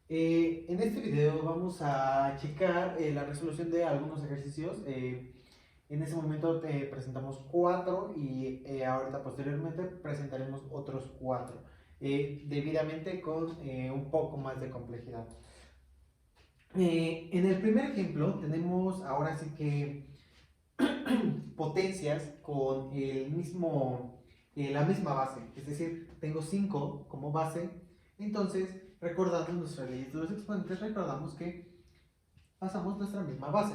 En este video vamos a checar la resolución de algunos ejercicios. En ese momento presentamos 4 y ahorita posteriormente presentaremos otros 4, debidamente con un poco más de complejidad. En el primer ejemplo tenemos ahora sí que potencias con la misma base, es decir, tengo 5 como base. Entonces, recordando nuestras leyes de los exponentes, recordamos que pasamos nuestra misma base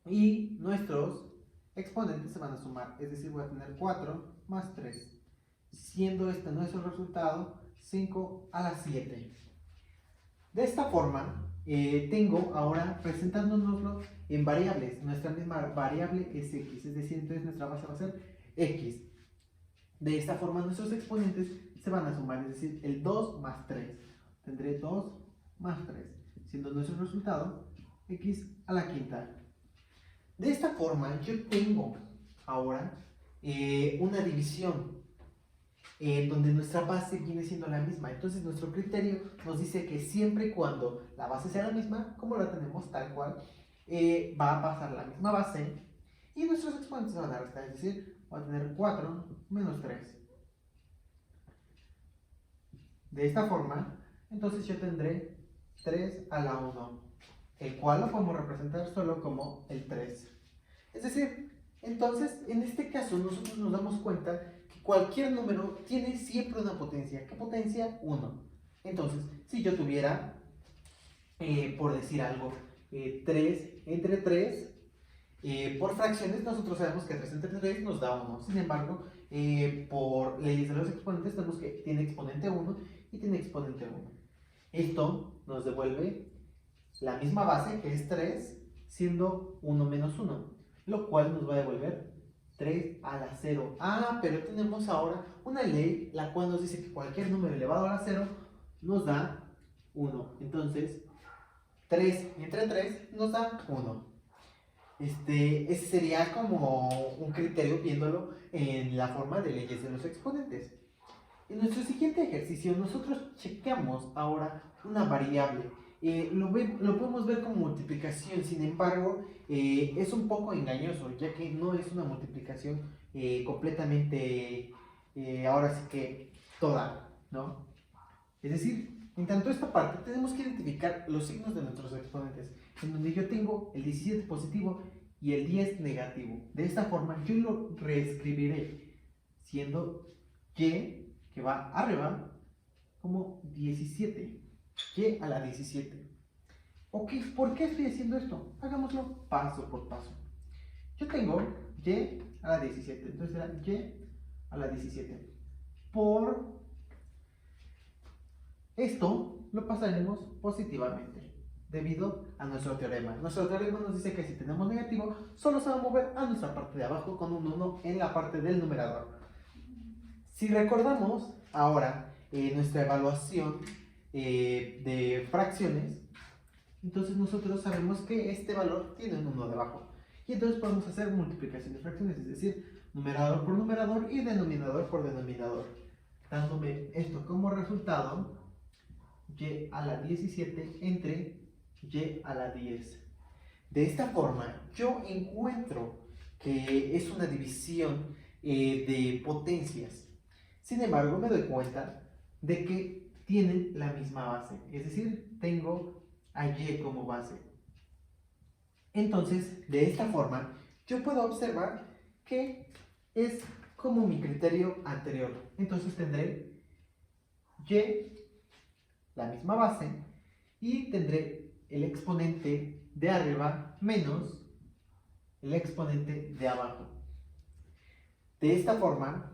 y nuestros exponentes se van a sumar, es decir, voy a tener 4 más 3, siendo este nuestro resultado 5 a la 7. De esta forma, tengo ahora presentándonoslo en variables. Nuestra misma variable es x, es decir, entonces nuestra base va a ser x. De esta forma, nuestros exponentes se van a sumar, es decir, el 2 más 3. Tendré 2 más 3, siendo nuestro resultado x a la quinta. De esta forma, yo tengo ahora una división donde nuestra base viene siendo la misma. Entonces nuestro criterio nos dice que siempre y cuando la base sea la misma, como la tenemos tal cual, va a pasar la misma base y nuestros exponentes se van a restar, es decir, va a tener 4 menos 3. De esta forma, entonces yo tendré 3 a la 1, el cual lo podemos representar solo como el 3. Es decir, entonces, en este caso nosotros nos damos cuenta que cualquier número tiene siempre una potencia. ¿Qué potencia? 1. Entonces, si yo tuviera, por decir algo, 3 entre 3, por fracciones nosotros sabemos que 3 entre 3 nos da 1. Sin embargo, por leyes de los exponentes tenemos que tiene exponente 1 y tiene exponente 1. Esto nos devuelve la misma base, que es 3, siendo 1 menos 1, lo cual nos va a devolver 3 a la 0. Ah, pero tenemos ahora una ley, la cual nos dice que cualquier número elevado a la 0 nos da 1. Entonces, 3 entre 3 nos da 1. Ese sería como un criterio viéndolo en la forma de leyes de los exponentes. En nuestro siguiente ejercicio, nosotros chequeamos ahora una variable. Lo podemos ver como multiplicación, sin embargo, es un poco engañoso, ya que no es una multiplicación completamente, ahora sí que toda, ¿no? Es decir, en tanto esta parte tenemos que identificar los signos de nuestros exponentes, en donde yo tengo el 17 positivo y el 10 negativo. De esta forma, yo lo reescribiré siendo y que va arriba como 17, y a la 17. Ok, ¿por qué estoy haciendo esto? Hagámoslo paso por paso. Yo tengo y a la 17, entonces será y a la 17. Por esto lo pasaremos positivamente, debido a nuestro teorema. Nuestro teorema nos dice que si tenemos negativo, solo se va a mover a nuestra parte de abajo con un 1 en la parte del numerador. Si recordamos ahora nuestra evaluación de fracciones, entonces nosotros sabemos que este valor tiene un 1 debajo. Y entonces podemos hacer multiplicación de fracciones, es decir, numerador por numerador y denominador por denominador, dándome esto como resultado y a la 17 entre y a la 10. De esta forma, yo encuentro que es una división de potencias. Sin embargo, me doy cuenta de que tienen la misma base, es decir, tengo a y como base. Entonces, de esta forma, yo puedo observar que es como mi criterio anterior. Entonces tendré y, la misma base, y tendré el exponente de arriba menos el exponente de abajo. De esta forma,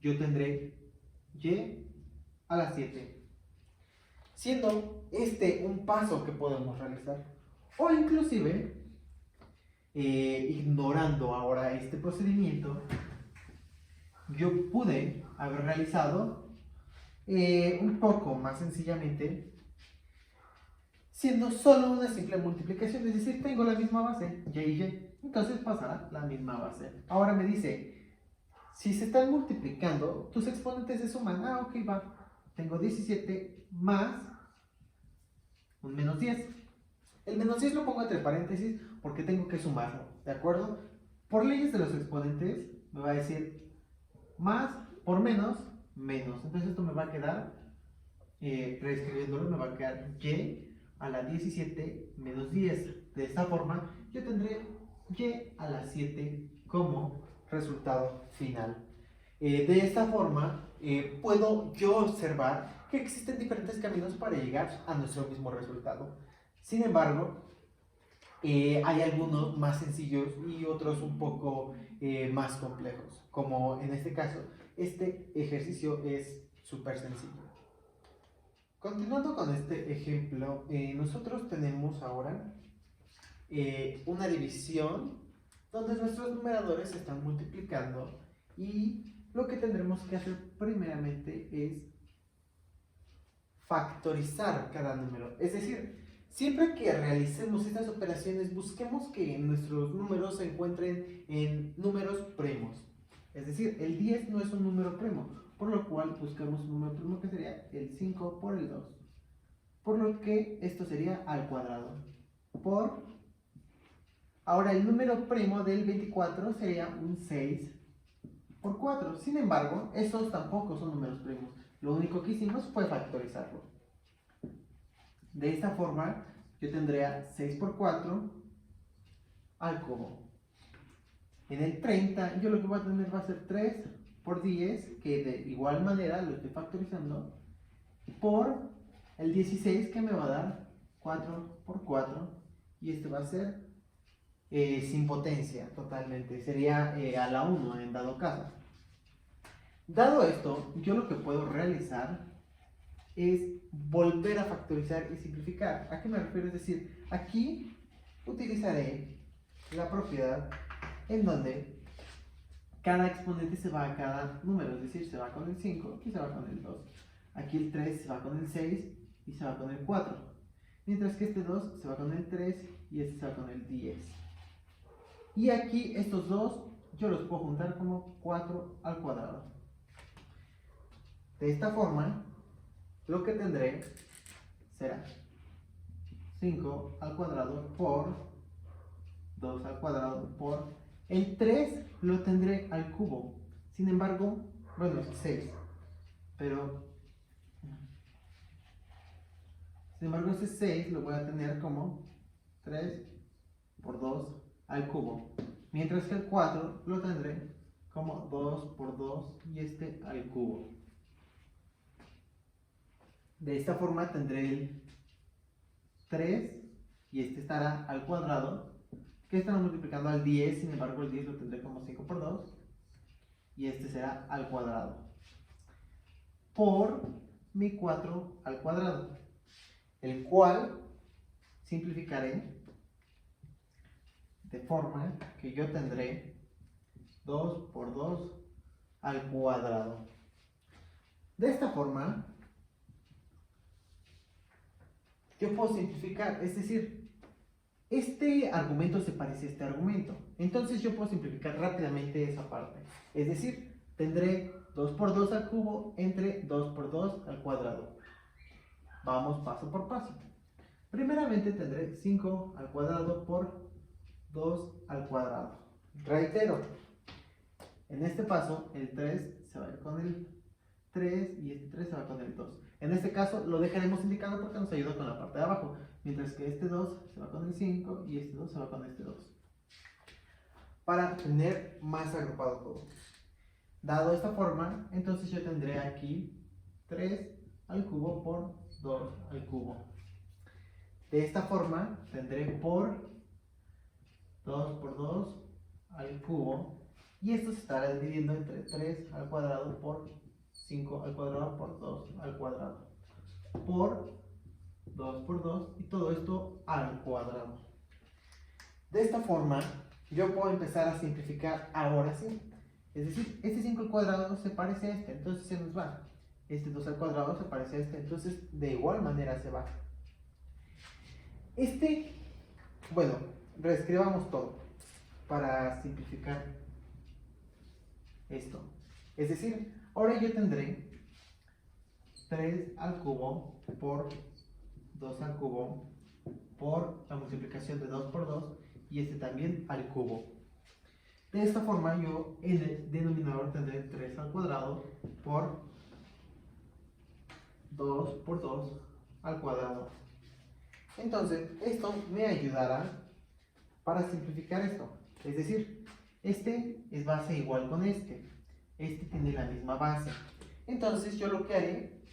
yo tendré y a la 7, siendo este un paso que podemos realizar. O inclusive, ignorando ahora este procedimiento, yo pude haber realizado un poco más sencillamente, siendo solo una simple multiplicación, es decir, tengo la misma base, y y, entonces pasará la misma base. Ahora me dice, si se están multiplicando, tus exponentes se suman. Ah, ok, va. tengo 17 más un menos 10. El menos 10 lo pongo entre paréntesis porque tengo que sumarlo, ¿de acuerdo? Por leyes de los exponentes me va a decir más por menos, menos. Entonces esto me va a quedar, reescribiéndolo, me va a quedar y a la 17 menos 10. De esta forma yo tendré y a la 7 como resultado final. De esta forma puedo yo observar que existen diferentes caminos para llegar a nuestro mismo resultado. Sin embargo, hay algunos más sencillos y otros un poco más complejos, como en este caso, este ejercicio es súper sencillo. Continuando con este ejemplo, nosotros tenemos ahora una división donde nuestros numeradores se están multiplicando y lo que tendremos que hacer primeramente es factorizar cada número. Es decir, siempre que realicemos estas operaciones, busquemos que nuestros números se encuentren en números primos. Es decir, el 10 no es un número primo, por lo cual buscamos un número primo que sería el 5 por el 2. Por lo que esto sería al cuadrado. Ahora el número primo del 24 sería un 6 por 4. Sin embargo, estos tampoco son números primos. Lo único que hicimos fue factorizarlo. De esta forma, yo tendría 6 por 4 al cubo. En el 30, yo lo que voy a tener va a ser 3 por 10, que de igual manera lo estoy factorizando, por el 16, que me va a dar 4 por 4, y este va a ser sin potencia totalmente, sería a la 1 en dado caso. Dado esto, yo lo que puedo realizar es volver a factorizar y simplificar. ¿A qué me refiero? Es decir, aquí utilizaré la propiedad en donde cada exponente se va a cada número, es decir, se va con el 5 y se va con el 2. Aquí el 3 se va con el 6 y se va con el 4. Mientras que este 2 se va con el 3 y este se va con el 10. Y aquí estos dos yo los puedo juntar como 4 al cuadrado. De esta forma, lo que tendré será 5 al cuadrado por 2 al cuadrado por el 3 lo tendré al cubo. Sin embargo, bueno, es 6. Pero, sin embargo, ese 6 lo voy a tener como 3 por 2 al cubo. Mientras que el 4 lo tendré como 2 por 2 y este al cubo. De esta forma tendré el 3 y este estará al cuadrado, que estará multiplicando al 10, sin embargo el 10 lo tendré como 5 por 2 y este será al cuadrado por mi 4 al cuadrado, el cual simplificaré de forma que yo tendré 2 por 2 al cuadrado. De esta forma yo puedo simplificar, es decir, este argumento se parece a este argumento, entonces yo puedo simplificar rápidamente esa parte, es decir, tendré 2 por 2 al cubo entre 2 por 2 al cuadrado. Vamos paso por paso. Primeramente tendré 5 al cuadrado por 2 al cuadrado. Reitero, en este paso el 3 se va a ir con el 3 y este 3 se va con el 2. En este caso lo dejaremos indicado porque nos ayuda con la parte de abajo, mientras que este 2 se va con el 5 y este 2 se va con este 2. Para tener más agrupado todo. Dado esta forma, entonces yo tendré aquí 3 al cubo por 2 al cubo. De esta forma tendré por 2 por 2 al cubo y esto se estará dividiendo entre 3 al cuadrado por 5 al cuadrado por 2 al cuadrado por 2 por 2 y todo esto al cuadrado. De esta forma yo puedo empezar a simplificar ahora sí. Es decir, este 5 al cuadrado se parece a este, entonces se nos va. Este 2 al cuadrado se parece a este, entonces de igual manera se va. Bueno, reescribamos todo para simplificar esto. Es decir, ahora yo tendré 3 al cubo por 2 al cubo por la multiplicación de 2 por 2 y este también al cubo. De esta forma yo en el denominador tendré 3 al cuadrado por 2 por 2 al cuadrado. Entonces esto me ayudará para simplificar esto. Es decir, este es base igual con este. Este tiene la misma base. Entonces yo lo que haré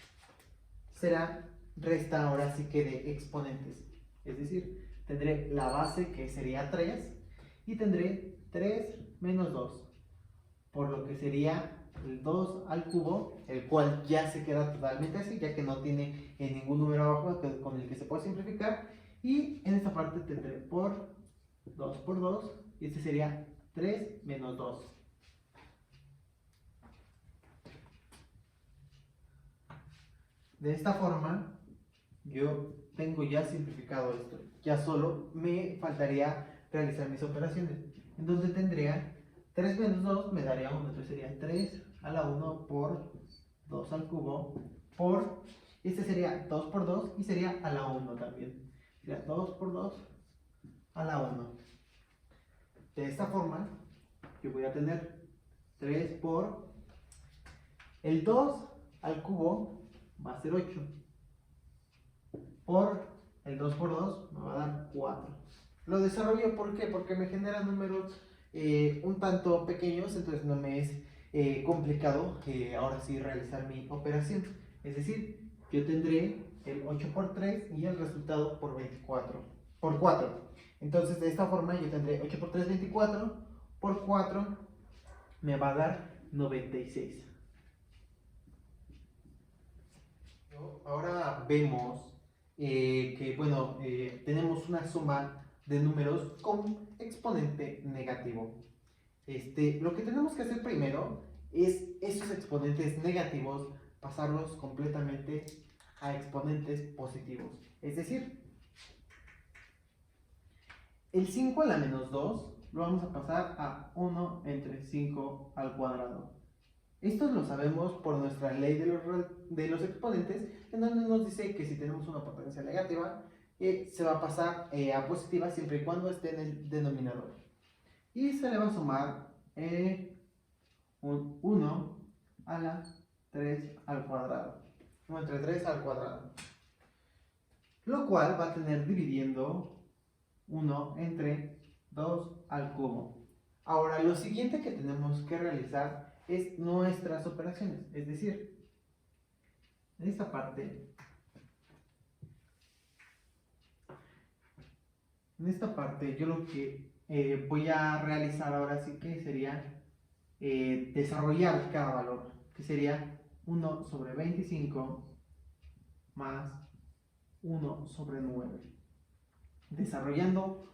será resta ahora sí que de exponentes. Es decir, tendré la base que sería 3 y tendré 3 menos 2, por lo que sería el 2 al cubo, el cual ya se queda totalmente así, ya que no tiene ningún número abajo con el que se pueda simplificar. Y en esta parte tendré por 2 por 2, y este sería 3 menos 2. De esta forma, yo tengo ya simplificado esto. Ya solo me faltaría realizar mis operaciones, en donde tendría 3 menos 2 me daría 1, entonces sería 3 a la 1 por 2 al cubo por, este sería 2 por 2 y sería a la 1 también. Sería 2 por 2 a la 1. De esta forma, yo voy a tener 3 por el 2 al cubo va a ser 8. Por el 2 por 2 me va a dar 4. Lo desarrollo, ¿por qué? Porque me generan números un tanto pequeños, entonces no me es complicado ahora sí realizar mi operación. Es decir, yo tendré el 8 por 3 y el resultado por 24, por 4. Entonces de esta forma yo tendré 8 por 3, 24, por 4 me va a dar 96. Ahora vemos que, bueno, tenemos una suma de números con exponente negativo. Lo que tenemos que hacer primero es esos exponentes negativos pasarlos completamente a exponentes positivos. Es decir, el 5 a la menos 2 lo vamos a pasar a 1 entre 5 al cuadrado. Esto lo sabemos por nuestra ley de los exponentes, en donde nos dice que si tenemos una potencia negativa, se va a pasar a positiva siempre y cuando esté en el denominador. Y se le va a sumar un 1 a la 3 al cuadrado. 1 entre 3 al cuadrado. Lo cual va a tener dividiendo 1 entre 2 al cubo. Ahora, lo siguiente que tenemos que realizar es nuestras operaciones. Es decir, en esta parte, yo lo que voy a realizar ahora sí que sería desarrollar cada valor, que sería 1 sobre 25 más 1 sobre 9, desarrollando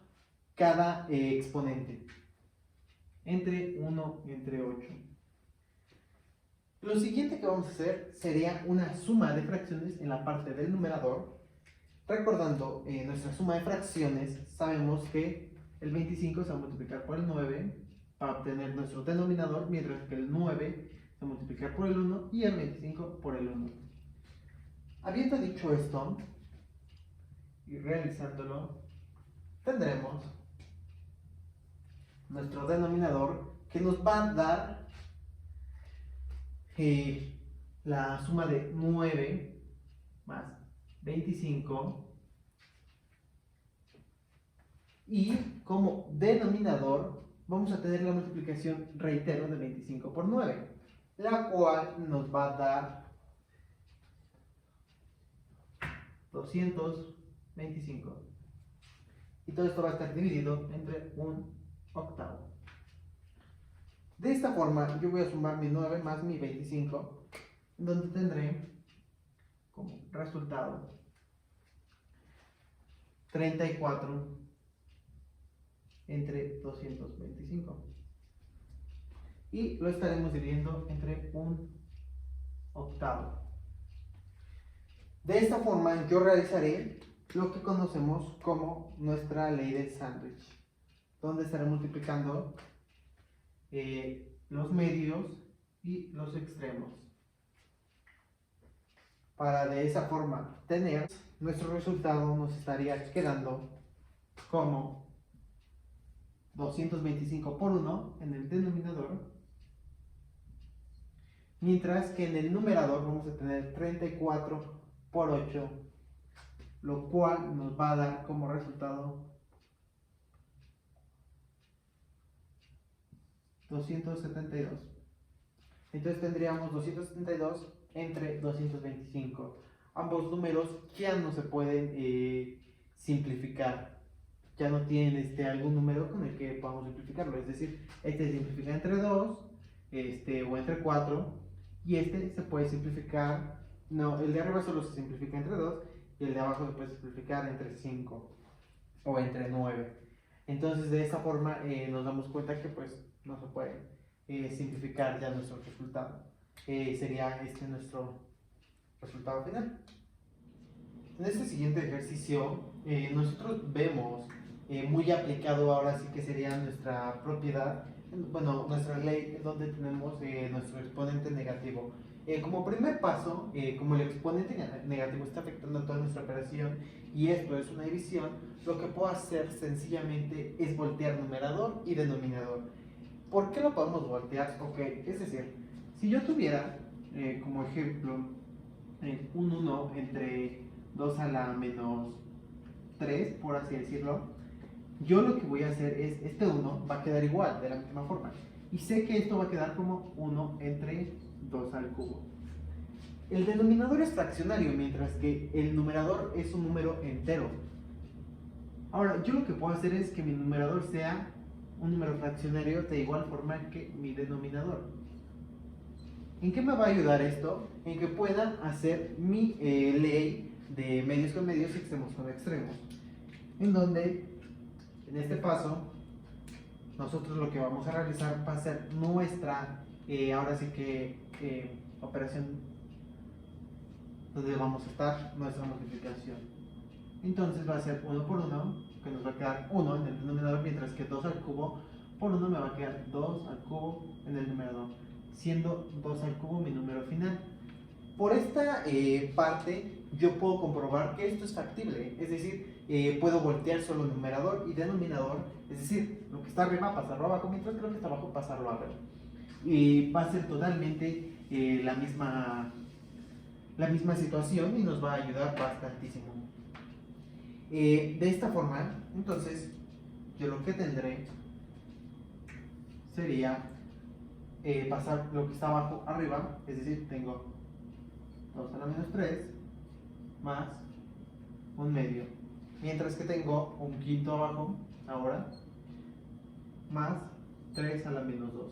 cada exponente entre 1 y entre 8. Lo siguiente que vamos a hacer sería una suma de fracciones en la parte del numerador. Recordando nuestra suma de fracciones, sabemos que el 25 se va a multiplicar por el 9 para obtener nuestro denominador, mientras que el 9 se va a multiplicar por el 1 y el 25 por el 1. Habiendo dicho esto y realizándolo, tendremos nuestro denominador que nos va a dar la suma de 9 más 25 y como denominador vamos a tener la multiplicación, reitero, de 25 por 9, la cual nos va a dar 225. Y todo esto va a estar dividido entre un octavo. De esta forma yo voy a sumar mi 9 más mi 25, donde tendré como resultado 34 entre 225. Y lo estaremos dividiendo entre un octavo. De esta forma yo realizaré lo que conocemos como nuestra ley del sándwich, donde estaré multiplicando los medios y los extremos. para de esa forma tener nuestro resultado, nos estaría quedando como 225 por 1 en el denominador, mientras que en el numerador vamos a tener 34 por 8, lo cual nos va a dar como resultado 272. Entonces tendríamos 272 entre 225. Ambos números ya no se pueden simplificar. Ya no tienen algún número con el que podamos simplificarlo. Es decir, este se simplifica entre 2 o entre 4. Y este se puede simplificar. No, el de arriba solo se simplifica entre 2. Y el de abajo se puede simplificar entre 5 o entre 9. Entonces de esta forma nos damos cuenta que pues no se puede simplificar ya nuestro resultado. Sería nuestro resultado final. En este siguiente ejercicio nosotros vemos muy aplicado ahora sí que sería nuestra propiedad, bueno, nuestra ley donde tenemos nuestro exponente negativo. Como primer paso, como el exponente negativo está afectando a toda nuestra operación y esto es una división, lo que puedo hacer sencillamente es voltear numerador y denominador. ¿Por qué lo podemos voltear? Ok, es decir, si yo tuviera como ejemplo un 1 entre 2 a la menos 3, por así decirlo, yo lo que voy a hacer es, este 1 va a quedar igual, de la misma forma. Y sé que esto va a quedar como 1 entre 2 al cubo. El denominador es fraccionario, mientras que el numerador es un número entero. Ahora, yo lo que puedo hacer es que mi numerador sea un número fraccionario de igual forma que mi denominador. ¿En qué me va a ayudar esto? En que pueda hacer mi ley de medios con medios y extremos con extremos. En donde, en este paso, nosotros lo que vamos a realizar va a ser nuestra, ahora sí que, operación donde vamos a estar nuestra multiplicación. Entonces va a ser 1 por 1, que nos va a quedar 1 en el denominador, mientras que 2 al cubo por 1 me va a quedar 2 al cubo en el numerador, siendo 2 al cubo mi número final. Por esta parte yo puedo comprobar que esto es factible, es decir, puedo voltear solo numerador y denominador, es decir, lo que está arriba pasarlo abajo, mientras que lo que está abajo pasarlo arriba. Y va a ser totalmente la misma situación y nos va a ayudar bastantísimo. De esta forma, entonces, yo lo que tendré sería pasar lo que está abajo arriba, es decir, tengo 2 a la menos 3 más un medio, mientras que tengo un quinto abajo ahora más 3 a la menos 2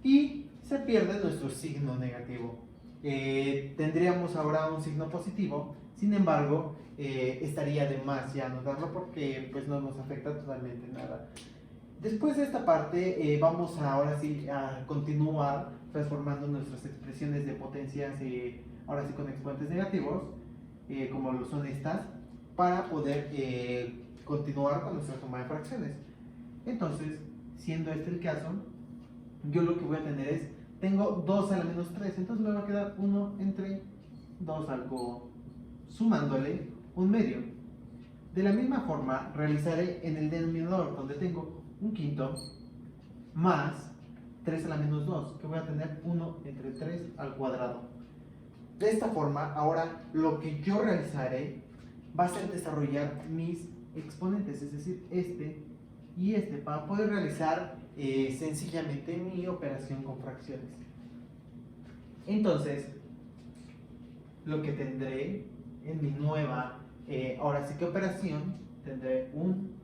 y se pierde nuestro signo negativo. Tendríamos ahora un signo positivo, sin embargo estaría de más ya anotarlo porque pues no nos afecta totalmente nada. Después de esta parte vamos ahora sí a continuar transformando nuestras expresiones de potencias ahora sí con exponentes negativos como lo son estas para poder continuar con nuestra suma de fracciones. Entonces, siendo este el caso, yo lo que voy a tener es, tengo 2 a la menos 3, entonces me va a quedar 1 entre 2 al cubo, sumándole un medio. De la misma forma, realizaré en el denominador, donde tengo un quinto, más 3 a la menos 2, que voy a tener 1 entre 3 al cuadrado. De esta forma, ahora lo que yo realizaré va a ser desarrollar mis exponentes, es decir, este y este, para poder realizar sencillamente mi operación con fracciones. Entonces, lo que tendré en mi nueva, ahora sí que operación, tendré un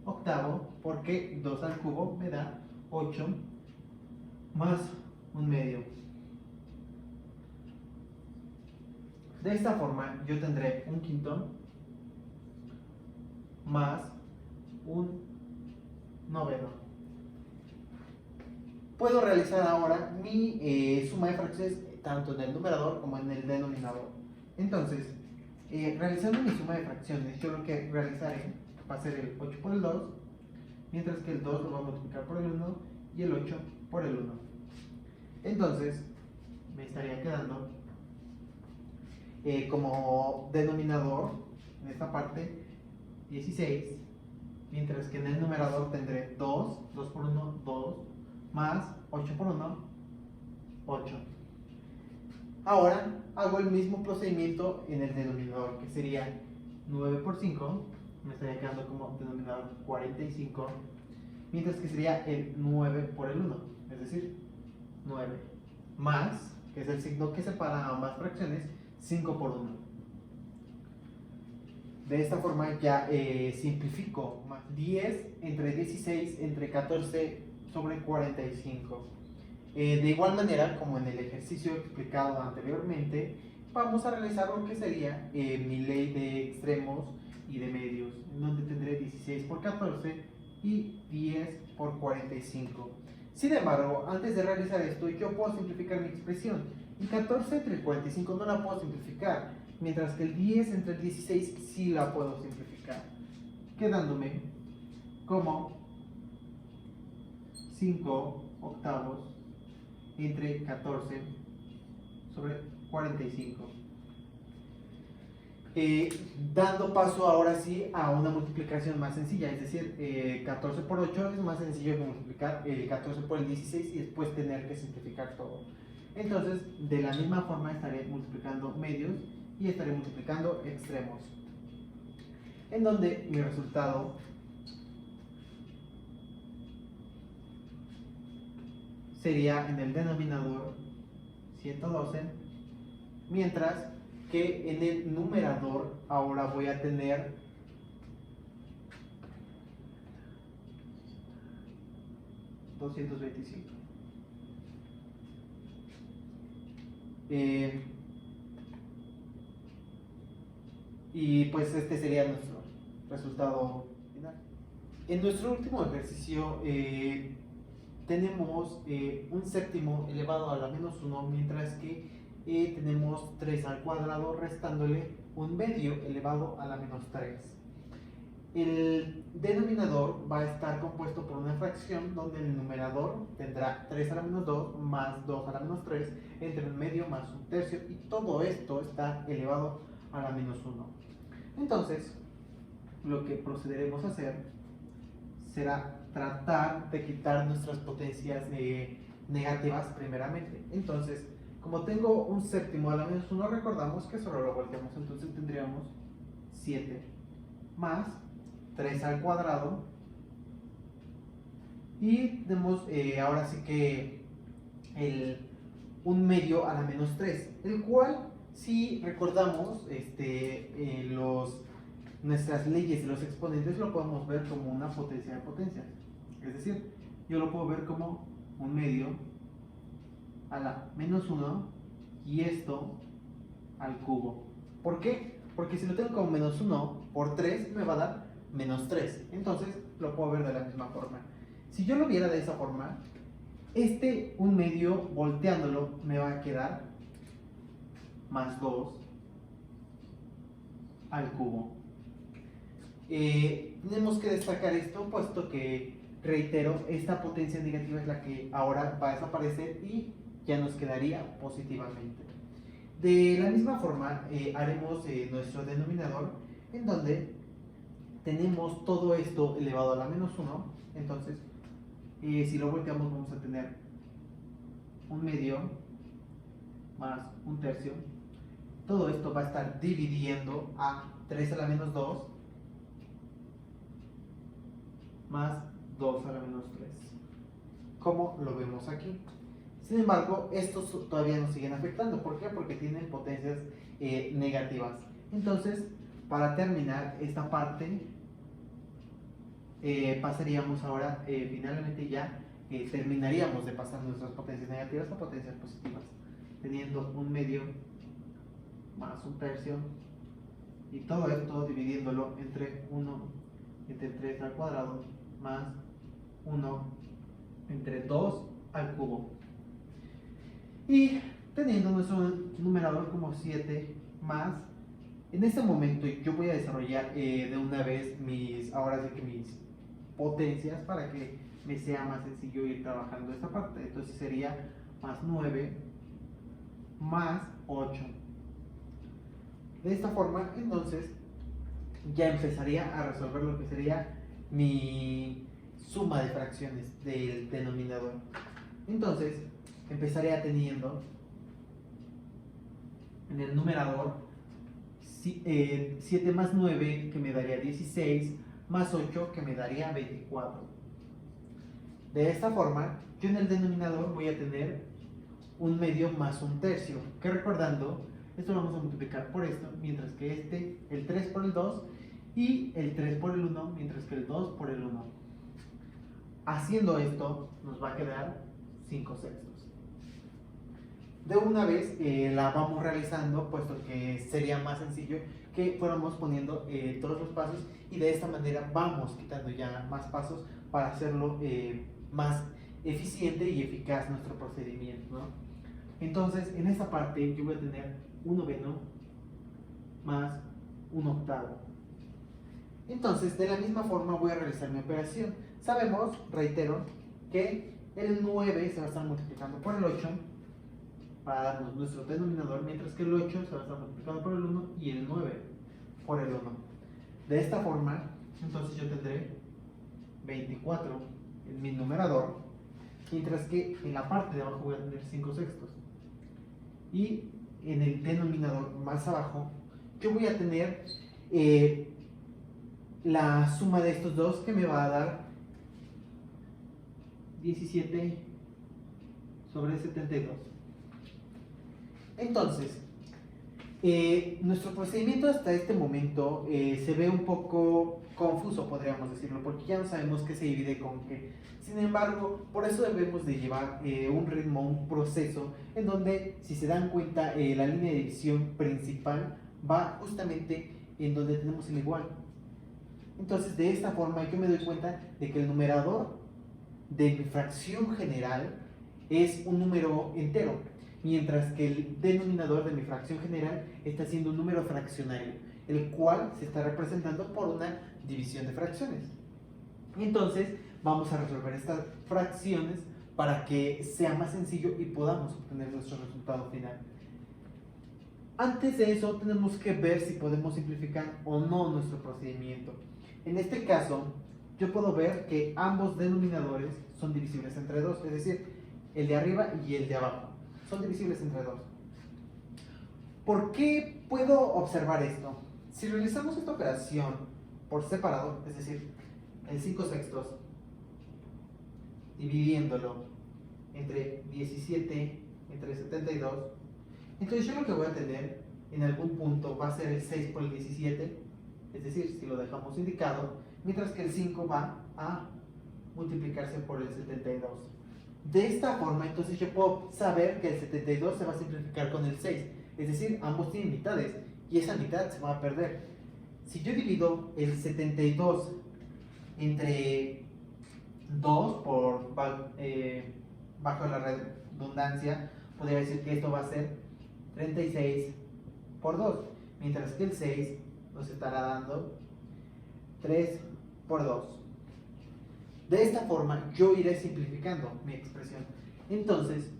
octavo, porque 2 al cubo me da 8 más un medio. De esta forma, yo tendré un quinto más un noveno. Puedo realizar ahora mi suma de fracciones tanto en el numerador como en el denominador. Entonces, realizando mi suma de fracciones, yo lo que realizaré va a ser el 8 por el 2, mientras que el 2 lo voy a multiplicar por el 1 y el 8 por el 1. Entonces, me estaría quedando como denominador, en esta parte, 16, mientras que en el numerador tendré 2, 2 por 1, 2, más 8 por 1, 8. Ahora hago el mismo procedimiento en el denominador, que sería 9 por 5, me estaría quedando como denominador 45, mientras que sería el 9 por el 1, es decir, 9, más, que es el signo que separa ambas fracciones, 5 por 1. De esta forma ya simplifico más. 10 entre 16 entre 14 sobre 45. De igual manera, como en el ejercicio explicado anteriormente, vamos a realizar lo que sería mi ley de extremos y de medios, en donde tendré 16 por 14 y 10 por 45. Sin embargo, antes de realizar esto, yo puedo simplificar mi expresión. Y 14 entre el 45 no la puedo simplificar, mientras que el 10 entre el 16 sí la puedo simplificar, quedándome como 5 octavos entre 14 sobre 45. Dando paso ahora sí a una multiplicación más sencilla, es decir, 14 por 8 es más sencillo que multiplicar 14 por el 16 y después tener que simplificar todo. Entonces, de la misma forma estaré multiplicando medios y estaré multiplicando extremos, en donde mi resultado sería en el denominador 112, mientras que en el numerador ahora voy a tener 225. Y pues este sería nuestro resultado final. En nuestro último ejercicio tenemos un séptimo elevado a la menos 1, mientras que tenemos 3 al cuadrado restándole un medio elevado a la menos 3. El denominador va a estar compuesto por una fracción donde el numerador tendrá 3 a la menos 2 más 2 a la menos 3 entre un medio más un tercio, y todo esto está elevado a la menos 1. Entonces, lo que procederemos a hacer será tratar de quitar nuestras potencias negativas primeramente. Entonces, como tengo un séptimo a la menos 1, recordamos que solo lo volteamos, entonces tendríamos 7 más 3 al cuadrado, y tenemos ahora sí que un medio a la menos 3, el cual, si recordamos nuestras leyes de los exponentes, lo podemos ver como una potencia de potencias. Es decir, yo lo puedo ver como un medio a la menos 1 y esto al cubo. ¿Por qué? Porque si lo tengo como menos 1 por 3 me va a dar menos 3. Entonces lo puedo ver de la misma forma. Si yo lo viera de esa forma, un medio volteándolo me va a quedar más 2 al cubo. Tenemos que destacar esto, puesto que, reitero, esta potencia negativa es la que ahora va a desaparecer y ya nos quedaría positivamente. De la misma forma, haremos nuestro denominador, en donde tenemos todo esto elevado a la menos 1. Entonces, si lo volteamos, vamos a tener un medio más un tercio. Todo esto va a estar dividiendo a 3 a la menos 2 más 2 a la menos 3, como lo vemos aquí. Sin embargo, estos todavía nos siguen afectando. ¿Por qué? Porque tienen potencias negativas. Entonces, para terminar esta parte, pasaríamos ahora, finalmente ya terminaríamos de pasar nuestras potencias negativas a potencias positivas, teniendo un medio más un tercio, y todo esto dividiéndolo entre 1 entre 3 al cuadrado más 1 entre 2 al cubo, y teniendo nuestro numerador como 7 más. En este momento yo voy a desarrollar de una vez mis potencias, para que me sea más sencillo ir trabajando esta parte. Entonces sería más 9 más 8. De esta forma, entonces, ya empezaría a resolver lo que sería mi suma de fracciones del denominador. Entonces, empezaría teniendo en el numerador 7 más 9, que me daría 16, más 8, que me daría 24. De esta forma, yo en el denominador voy a tener un medio más un tercio, que recordando, esto lo vamos a multiplicar por esto, mientras que el 3 por el 2, y el 3 por el 1, mientras que el 2 por el 1. Haciendo esto, nos va a quedar 5 sextos. De una vez la vamos realizando, puesto que sería más sencillo que fuéramos poniendo todos los pasos, y de esta manera vamos quitando ya más pasos para hacerlo más eficiente y eficaz nuestro procedimiento, ¿no? Entonces, en esta parte yo voy a tener un noveno más un octavo. Entonces, de la misma forma voy a realizar mi operación. Sabemos, reitero, que el 9 se va a estar multiplicando por el 8 para darnos nuestro denominador, mientras que el 8 se va a estar multiplicando por el 1 y el 9 por el 1. De esta forma, entonces yo tendré 24 en mi numerador, mientras que en la parte de abajo voy a tener 5 sextos. Y en el denominador más abajo, yo voy a tener la suma de estos dos, que me va a dar 17 sobre 72. Entonces, nuestro procedimiento hasta este momento se ve un poco confuso, podríamos decirlo, porque ya no sabemos qué se divide con qué. Sin embargo, por eso debemos de llevar un ritmo, un proceso, en donde, si se dan cuenta, la línea de división principal va justamente en donde tenemos el igual. Entonces, de esta forma yo me doy cuenta de que el numerador de mi fracción general es un número entero, mientras que el denominador de mi fracción general está siendo un número fraccionario, el cual se está representando por una división de fracciones. Entonces, vamos a resolver estas fracciones para que sea más sencillo y podamos obtener nuestro resultado final. Antes de eso, tenemos que ver si podemos simplificar o no nuestro procedimiento. En este caso, yo puedo ver que ambos denominadores son divisibles entre 2, es decir, el de arriba y el de abajo son divisibles entre 2. ¿Por qué puedo observar esto? Si realizamos esta operación por separado, es decir, el 5 sextos, dividiéndolo entre 17 entre 72, entonces yo lo que voy a tener en algún punto va a ser el 6 por el 17, es decir, si lo dejamos indicado, mientras que el 5 va a multiplicarse por el 72. De esta forma, entonces yo puedo saber que el 72 se va a simplificar con el 6, es decir, ambos tienen mitades y esa mitad se va a perder. Si yo divido el 72 entre 2 bajo la redundancia, podría decir que esto va a ser 36 por 2, mientras que el 6 nos estará dando 3 por 2. De esta forma yo iré simplificando mi expresión. Entonces,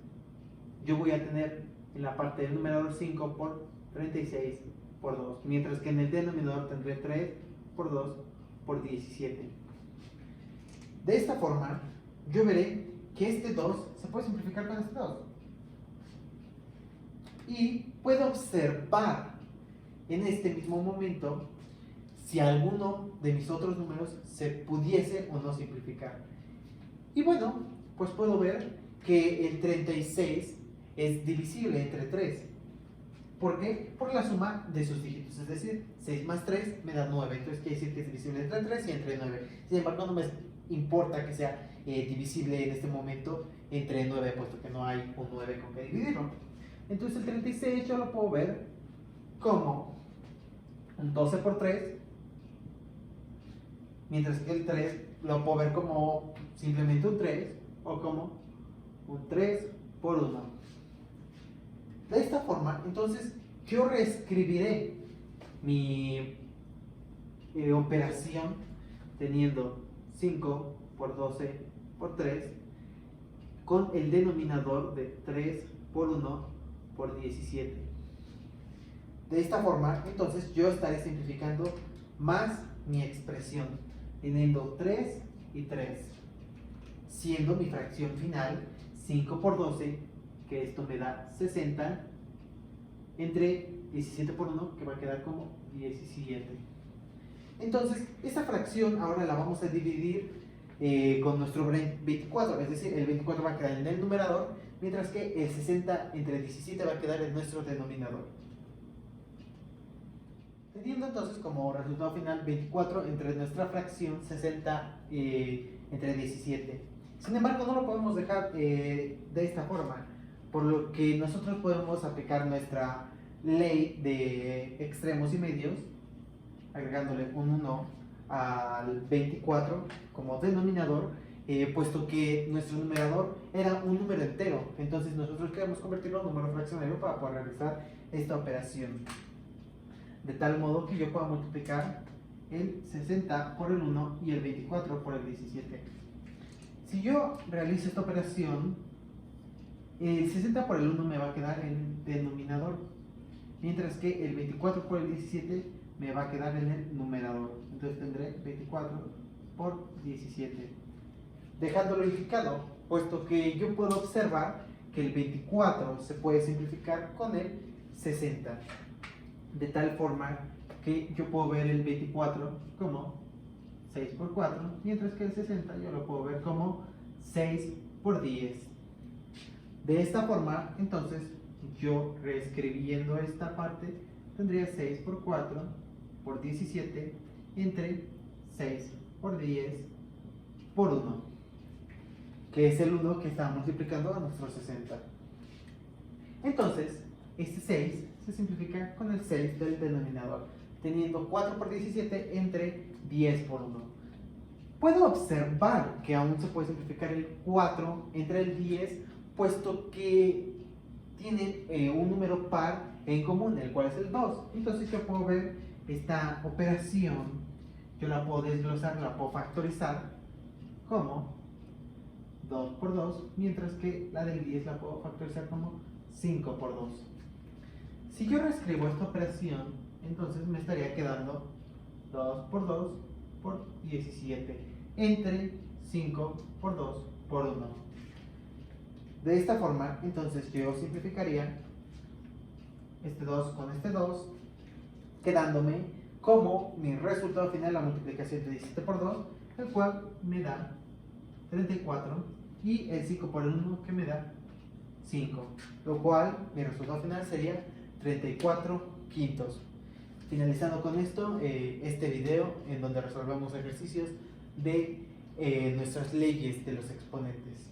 yo voy a tener en la parte del numerador 5 por 36 por 2, mientras que en el denominador tendré 3 por 2 por 17. De esta forma, yo veré que este 2 se puede simplificar con este 2. Y puedo observar en este mismo momento si alguno de mis otros números se pudiese o no simplificar. Y bueno, pues puedo ver que el 36 es divisible entre 3. ¿Por qué? Por la suma de sus dígitos, es decir, 6 más 3 me da 9, entonces quiere decir que es divisible entre 3 y entre 9. Sin embargo, no me importa que sea divisible en este momento entre 9, puesto que no hay un 9 con que dividirlo. Entonces el 36 yo lo puedo ver como un 12 por 3, mientras que el 3 lo puedo ver como simplemente un 3 o como un 3 por 1. De esta forma, entonces, yo reescribiré mi operación teniendo 5 por 12 por 3 con el denominador de 3 por 1 por 17. De esta forma, entonces yo estaré simplificando más mi expresión, teniendo 3 y 3, siendo mi fracción final 5 por 12, que esto me da 60, entre 17 por 1, que va a quedar como 17. Entonces, esta fracción ahora la vamos a dividir con nuestro 24, es decir, el 24 va a quedar en el numerador, mientras que el 60 entre 17 va a quedar en nuestro denominador. Teniendo entonces como resultado final 24 entre nuestra fracción 60 entre 17. Sin embargo, no lo podemos dejar de esta forma, por lo que nosotros podemos aplicar nuestra ley de extremos y medios, agregándole un 1 al 24 como denominador, puesto que nuestro numerador era un número entero. Entonces nosotros queremos convertirlo en un número fraccionario para poder realizar esta operación. De tal modo que yo pueda multiplicar el 60 por el 1 y el 24 por el 17. Si yo realizo esta operación, el 60 por el 1 me va a quedar en el denominador, mientras que el 24 por el 17 me va a quedar en el numerador. Entonces tendré 24 por 17. Dejándolo indicado, puesto que yo puedo observar que el 24 se puede simplificar con el 60. De tal forma que yo puedo ver el 24 como 6 por 4, mientras que el 60 yo lo puedo ver como 6 por 10. De esta forma, entonces, yo reescribiendo esta parte, tendría 6 por 4 por 17 entre 6 por 10 por 1, que es el 1 que está multiplicando a nuestro 60. Entonces, este 6 se simplifica con el 6 del denominador, teniendo 4 por 17 entre 10 por 1. Puedo observar que aún se puede simplificar el 4 entre el 10, puesto que tienen un número par en común, el cual es el 2. Entonces yo puedo ver esta operación, yo la puedo desglosar, la puedo factorizar como 2 por 2, mientras que la del 10 la puedo factorizar como 5 por 2. Si yo reescribo esta operación, entonces me estaría quedando 2 por 2 por 17 entre 5 por 2 por 1. De esta forma, entonces yo simplificaría este 2 con este 2, quedándome como mi resultado final la multiplicación de 17 por 2, el cual me da 34, y el 5 por el 1 que me da 5, lo cual mi resultado final sería 34 quintos. Finalizando con esto, este video en donde resolvemos ejercicios de nuestras leyes de los exponentes.